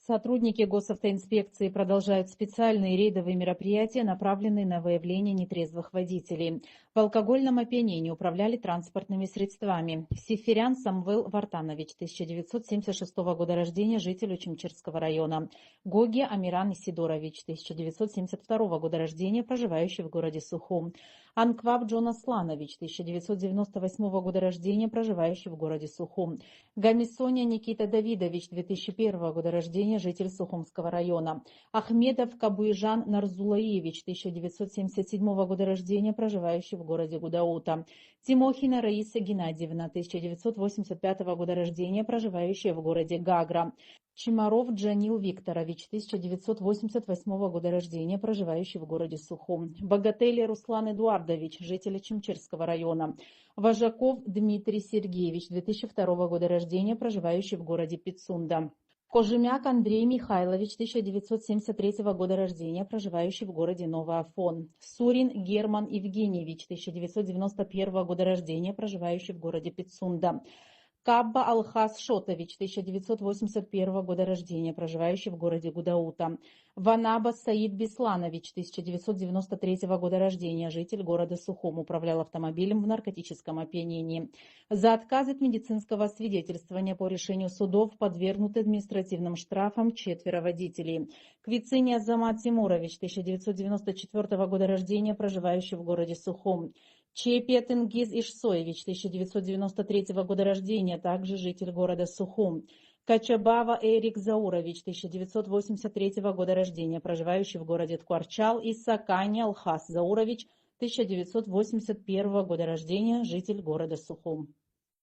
Сотрудники госавтоинспекции продолжают специальные рейдовые мероприятия, направленные на выявление нетрезвых водителей. В алкогольном опьянении управляли транспортными средствами. Сифирян Самвел Вартанович, 1976 года рождения, житель Учимчирского района. Гоги Амиран Исидорович, 1972 года рождения, проживающий в городе Сухум. Анкваб Джон Асланович, 1998 года рождения, проживающий в городе Сухум. Гамисоня Никита Давидович, 2001 года рождения, житель Сухумского района. Ахмедов Кабуйжан Нарзулаевич, 1977 года рождения, проживающий в городе Гудаута. Тимохина Раиса Геннадьевна, 1985 года рождения, проживающая в городе Гагра. Чимаров Джанил Викторович, 1988 года рождения, проживающий в городе Сухум. Богатели Руслан Эдуардович, житель Чемчирского района. Важаков Дмитрий Сергеевич, 2002 года рождения, проживающий в городе Пицунда. Кожемяк Андрей Михайлович, 1973 года рождения, проживающий в городе Новоафон. Сурин Герман Евгеньевич, 1991 года рождения, проживающий в городе Пицунда. Кабба Алхас Шотович, 1981 года рождения, проживающий в городе Гудаута. Ванаба Саид Бесланович, 1993 года рождения, житель города Сухум, управлял автомобилем в наркотическом опьянении. За отказ от медицинского освидетельствования по решению судов подвергнуты административным штрафам 4 водителей. Квицини Азамат Тимурович, 1994 года рождения, проживающий в городе Сухум. Чепия Тенгиз Ишсоевич, 1993 года рождения, также житель города Сухум. Качабава Эрик Заурович, 1983 года рождения, проживающий в городе Ткварчал. И Сакани Алхас Заурович, 1981 года рождения, житель города Сухум.